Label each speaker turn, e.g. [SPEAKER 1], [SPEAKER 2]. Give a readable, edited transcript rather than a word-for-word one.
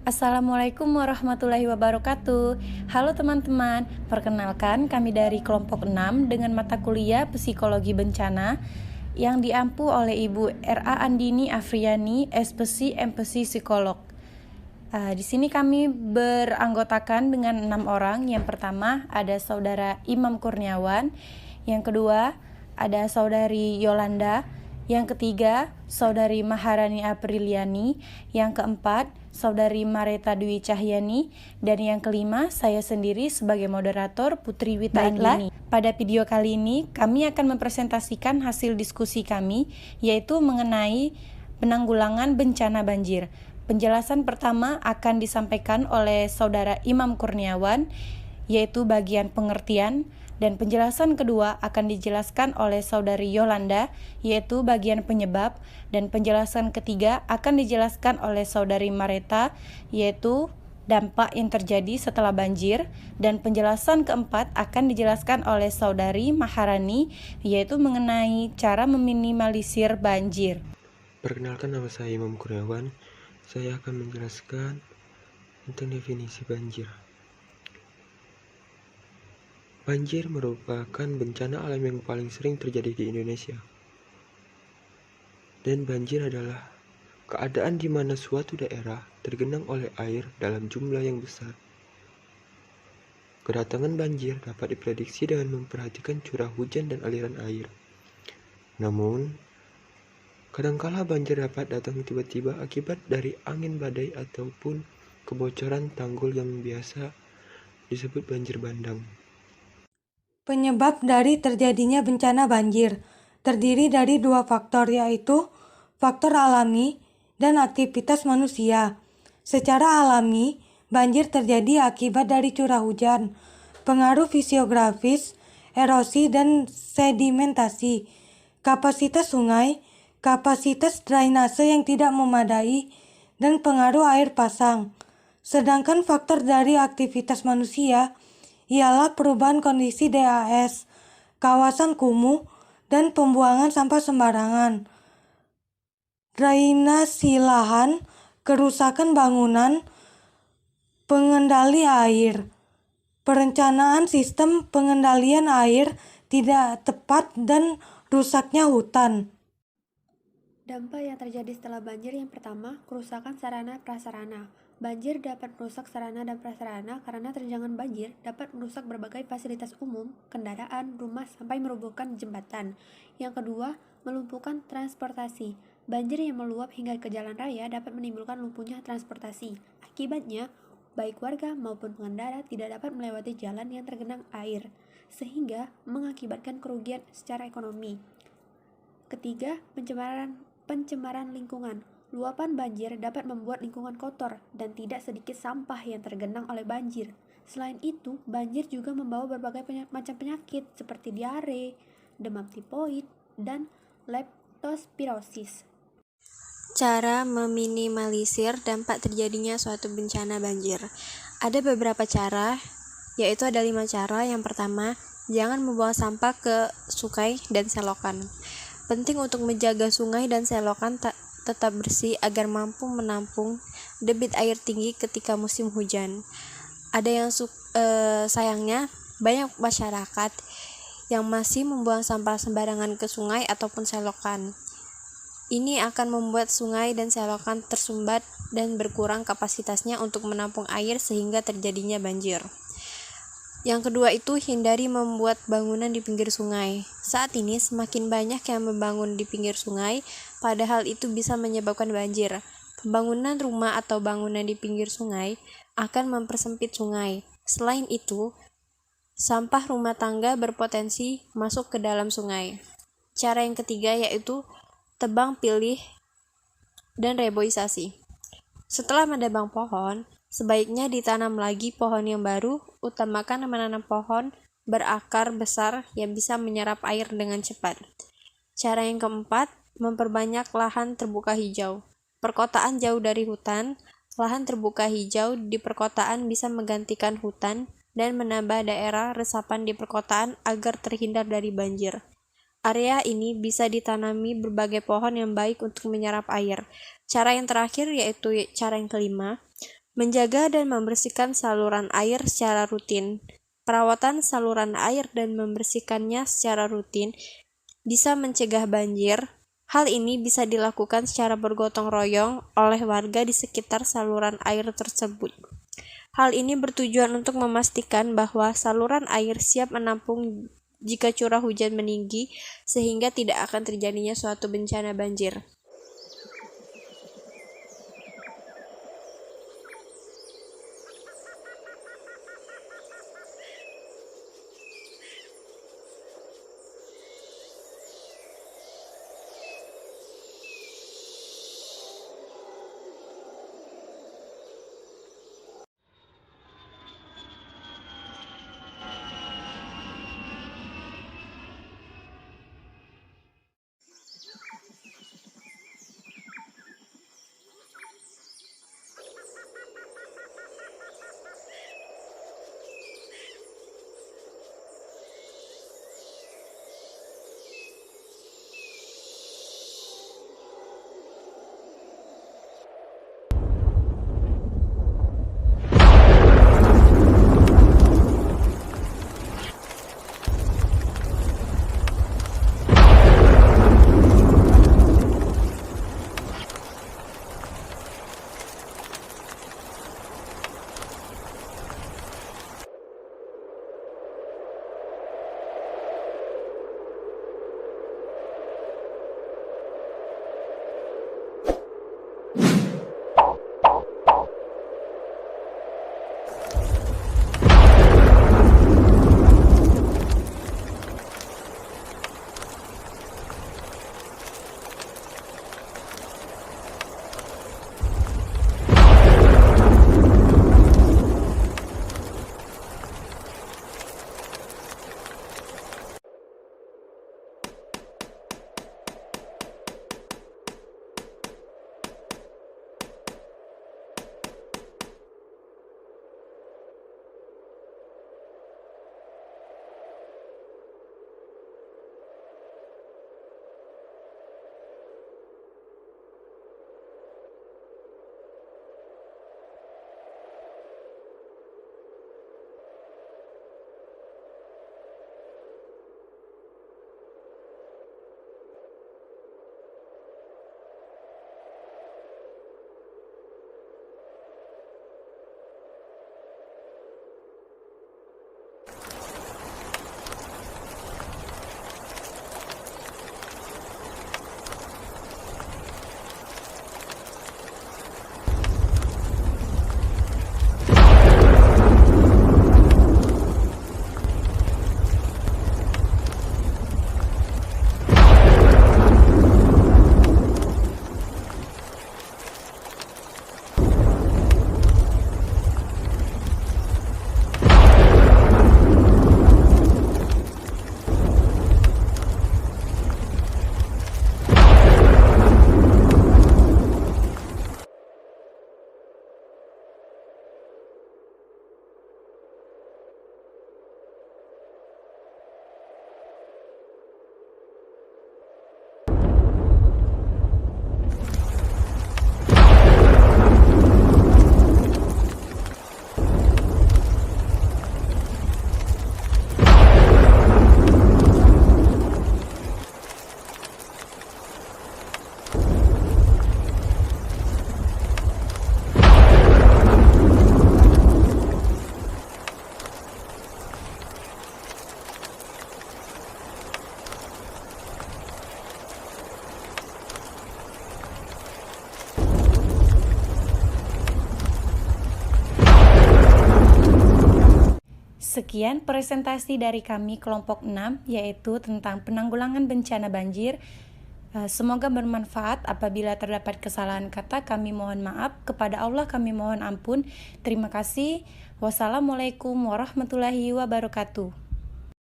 [SPEAKER 1] Assalamualaikum warahmatullahi wabarakatuh. Halo teman-teman, perkenalkan kami dari kelompok 6 dengan mata kuliah Psikologi Bencana yang diampu oleh Ibu R.A. Andini Afriani, SPSI MPSI Psikolog. Di sini kami beranggotakan dengan 6 orang. Yang pertama ada Saudara Imam Kurniawan, yang kedua ada Saudari Yolanda, yang ketiga Saudari Maharani Apriliani, yang keempat Saudari Mareta Dwi Cahyani, dan yang kelima saya sendiri sebagai moderator Putri Wita Andini. Pada video kali ini kami akan mempresentasikan hasil diskusi kami, yaitu mengenai penanggulangan bencana banjir. Penjelasan pertama akan disampaikan oleh Saudara Imam Kurniawan, yaitu bagian pengertian, dan penjelasan kedua akan dijelaskan oleh Saudari Yolanda, yaitu bagian penyebab, dan penjelasan ketiga akan dijelaskan oleh Saudari Mareta, yaitu dampak yang terjadi setelah banjir, dan penjelasan keempat akan dijelaskan oleh Saudari Maharani, yaitu mengenai cara meminimalisir banjir.
[SPEAKER 2] Perkenalkan, nama saya Imam Kurniawan. Saya akan menjelaskan tentang definisi banjir. Banjir merupakan bencana alam yang paling sering terjadi di Indonesia. Dan banjir adalah keadaan di mana suatu daerah tergenang oleh air dalam jumlah yang besar. Kedatangan banjir dapat diprediksi dengan memperhatikan curah hujan dan aliran air. Namun, kadangkala banjir dapat datang tiba-tiba akibat dari angin badai ataupun kebocoran tanggul yang biasa disebut banjir bandang.
[SPEAKER 3] Penyebab dari terjadinya bencana banjir terdiri dari dua faktor, yaitu faktor alami dan aktivitas manusia. Secara alami, banjir terjadi akibat dari curah hujan, pengaruh fisiografis, erosi dan sedimentasi, kapasitas sungai, kapasitas drainase yang tidak memadai, dan pengaruh air pasang. Sedangkan faktor dari aktivitas manusia ialah perubahan kondisi DAS, kawasan kumuh, dan pembuangan sampah sembarangan, drainasi lahan, kerusakan bangunan, pengendali air, perencanaan sistem pengendalian air tidak tepat, dan rusaknya hutan.
[SPEAKER 4] Dampak yang terjadi setelah banjir yang pertama, kerusakan sarana prasarana. Banjir dapat merusak sarana dan prasarana karena terjangan banjir dapat merusak berbagai fasilitas umum, kendaraan, rumah, sampai merobohkan jembatan. Yang kedua, melumpuhkan transportasi. Banjir yang meluap hingga ke jalan raya dapat menimbulkan lumpuhnya transportasi. Akibatnya, baik warga maupun pengendara tidak dapat melewati jalan yang tergenang air, sehingga mengakibatkan kerugian secara ekonomi. Ketiga, pencemaran lingkungan. Luapan banjir dapat membuat lingkungan kotor dan tidak sedikit sampah yang tergenang oleh banjir. Selain itu, banjir juga membawa berbagai macam penyakit seperti diare, demam tifoid, dan leptospirosis.
[SPEAKER 5] Cara meminimalisir dampak terjadinya suatu bencana banjir. Ada beberapa cara, yaitu ada 5 cara. Yang pertama, jangan membuang sampah ke sungai dan selokan. Penting untuk menjaga sungai dan selokan tetap bersih agar mampu menampung debit air tinggi ketika musim hujan. Ada yang sayangnya banyak masyarakat yang masih membuang sampah sembarangan ke sungai ataupun selokan. Ini akan membuat sungai dan selokan tersumbat dan berkurang kapasitasnya untuk menampung air sehingga terjadinya banjir. Yang kedua itu hindari membuat bangunan di pinggir sungai. Saat ini semakin banyak yang membangun di pinggir sungai, padahal itu bisa menyebabkan banjir. Pembangunan rumah atau bangunan di pinggir sungai akan mempersempit sungai. Selain itu, sampah rumah tangga berpotensi masuk ke dalam sungai. Cara yang ketiga yaitu tebang pilih dan reboisasi. Setelah menebang pohon, sebaiknya ditanam lagi pohon yang baru. Utamakan menanam pohon berakar besar yang bisa menyerap air dengan cepat. Cara yang keempat, memperbanyak lahan terbuka hijau. Perkotaan jauh dari hutan. Lahan terbuka hijau di perkotaan bisa menggantikan hutan dan menambah daerah resapan di perkotaan agar terhindar dari banjir. Area ini bisa ditanami berbagai pohon yang baik untuk menyerap air. Cara yang terakhir yaitu cara yang kelima, Menjaga dan membersihkan saluran air secara rutin. Perawatan saluran air dan membersihkannya secara rutin bisa mencegah banjir. Hal ini bisa dilakukan secara bergotong royong oleh warga di sekitar saluran air tersebut. Hal ini bertujuan untuk memastikan bahwa saluran air siap menampung jika curah hujan meninggi, sehingga tidak akan terjadinya suatu bencana banjir.
[SPEAKER 1] Sekian presentasi dari kami kelompok 6, yaitu tentang penanggulangan bencana banjir. Semoga bermanfaat. Apabila terdapat kesalahan kata, kami mohon maaf. Kepada Allah kami mohon ampun. Terima kasih. Wassalamualaikum warahmatullahi wabarakatuh.